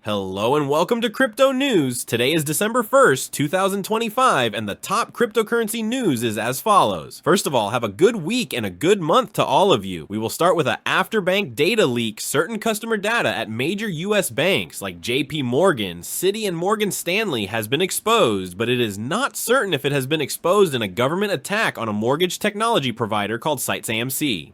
Hello and welcome to Crypto News. Today is December 1st, 2025, and the top cryptocurrency news is as follows. First of all, have a good week and a good month to all of you. We will start with an after-bank data leak. Certain customer data at major US banks like JPMorgan, Citi, and Morgan Stanley has been exposed, but it is not certain if it has been exposed in a government attack on a mortgage technology provider called SitusAMC.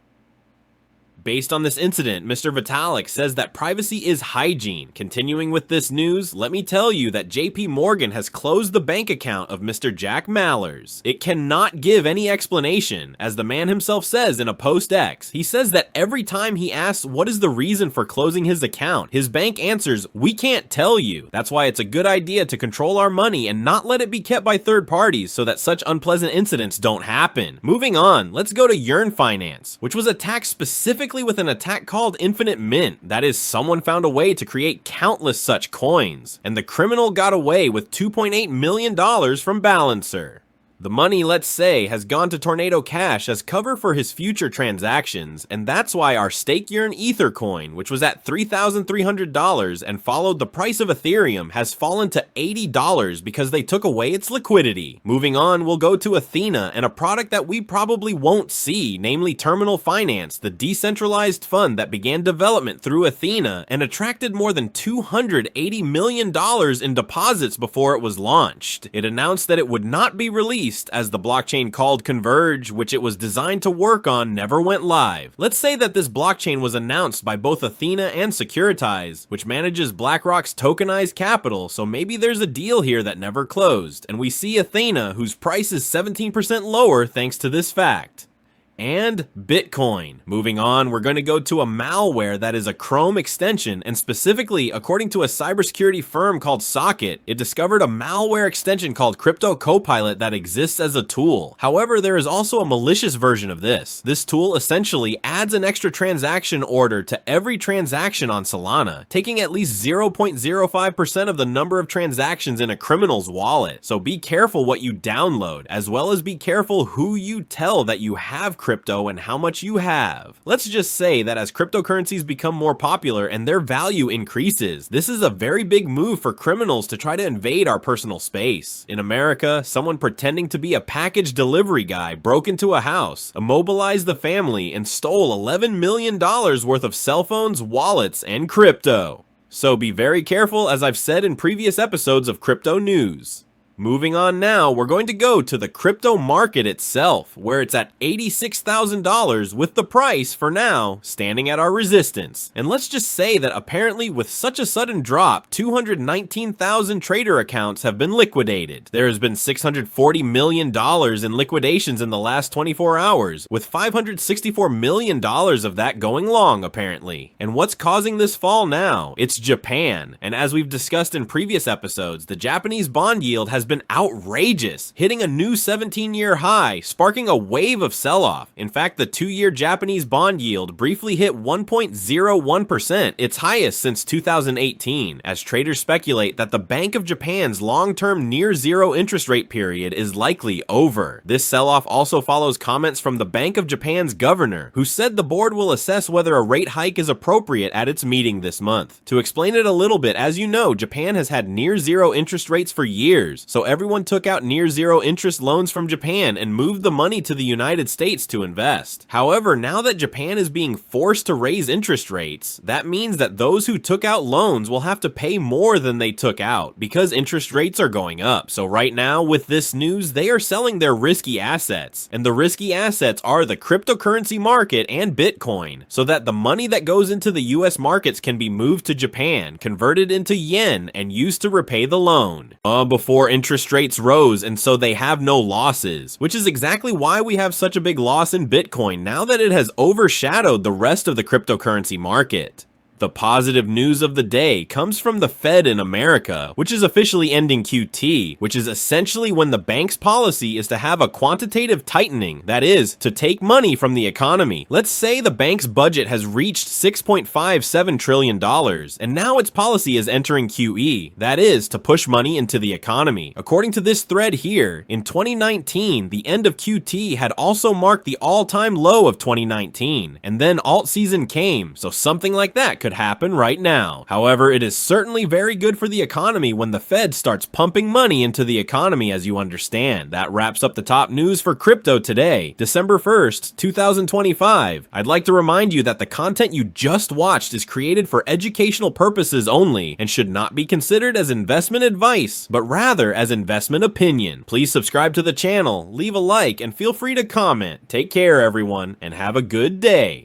Based on this incident, Mr. Vitalik says that privacy is hygiene. Continuing with this news, let me tell you that JPMorgan has closed the bank account of Mr. Jack Mallers. It cannot give any explanation, as the man himself says in a post X. He says that every time he asks what is the reason for closing his account, his bank answers, "We can't tell you." That's why it's a good idea to control our money and not let it be kept by third parties so that such unpleasant incidents don't happen. Moving on, let's go to Yearn Finance, which was attacked specifically with an attack called Infinite Mint. That is, someone found a way to create countless such coins, and the criminal got away with $2.8 million from Balancer. The money, let's say, has gone to Tornado Cash as cover for his future transactions, and that's why our stake Yearn Ether coin, which was at $3,300 and followed the price of Ethereum, has fallen to $80 because they took away its liquidity. Moving on, we'll go to Ethena and a product that we probably won't see, namely Terminal Finance, the decentralized fund that began development through Ethena and attracted more than $280 million in deposits before it was launched. It announced that it would not be released as the blockchain called Converge, which it was designed to work on, never went live. Let's say that this blockchain was announced by both Ethena and CRYPTONEWS, which manages BlackRock's tokenized capital, so maybe there's a deal here that never closed, and we see Ethena, whose price is 17% lower thanks to this fact. And Bitcoin. Moving on, we're going to go to a malware that is a Chrome extension, and specifically, according to a cybersecurity firm called Socket, it discovered a malware extension called Crypto Copilot that exists as a tool. However, there is also a malicious version of this. This tool essentially adds an extra transaction order to every transaction on Solana, taking at least 0.05% of the number of transactions in a criminal's wallet. So be careful what you download, as well as be careful who you tell that you have crypto and how much you have. Let's just say that as cryptocurrencies become more popular and their value increases, this is a very big move for criminals to try to invade our personal space. In America, someone pretending to be a package delivery guy broke into a house, immobilized the family, and stole $11 million worth of cell phones, wallets, and crypto. So be very careful, as I've said in previous episodes of Crypto News. Moving on now, we're going to go to the crypto market itself, where it's at $86,000 with the price, for now, standing at our resistance. And let's just say that apparently with such a sudden drop, 219,000 trader accounts have been liquidated. There has been $640 million in liquidations in the last 24 hours, with $564 million of that going long, apparently. And what's causing this fall now? It's Japan. And as we've discussed in previous episodes, the Japanese bond yield has been outrageous, hitting a new 17-year high, sparking a wave of sell-off. In fact, the 2-year Japanese bond yield briefly hit 1.01%, its highest since 2018, as traders speculate that the Bank of Japan's long-term near-zero interest rate period is likely over. This sell-off also follows comments from the Bank of Japan's governor, who said the board will assess whether a rate hike is appropriate at its meeting this month. To explain it a little bit, as you know, Japan has had near-zero interest rates for years, so everyone took out near-zero interest loans from Japan and moved the money to the United States to invest. However, now that Japan is being forced to raise interest rates, that means that those who took out loans will have to pay more than they took out because interest rates are going up. So right now, with this news, they are selling their risky assets, and the risky assets are the cryptocurrency market and Bitcoin, so that the money that goes into the US markets can be moved to Japan, converted into yen, and used to repay the loan. Before interest rates rose, and so they have no losses, which is exactly why we have such a big loss in Bitcoin now that it has overshadowed the rest of the cryptocurrency market. The positive news of the day comes from the Fed in America, which is officially ending QT, which is essentially when the bank's policy is to have a quantitative tightening, that is, to take money from the economy. Let's say the bank's budget has reached $6.57 trillion, and now its policy is entering QE, that is, to push money into the economy. According to this thread here, in 2019, the end of QT had also marked the all-time low of 2019, and then alt season came, so something like that could could happen right now. However, it is certainly very good for the economy when the Fed starts pumping money into the economy, as you understand. That wraps up the top news for crypto today, December 1st, 2025. I'd like to remind you that the content you just watched is created for educational purposes only and should not be considered as investment advice, but rather as investment opinion. Please subscribe to the channel, leave a like, and feel free to comment. Take care, everyone, and have a good day.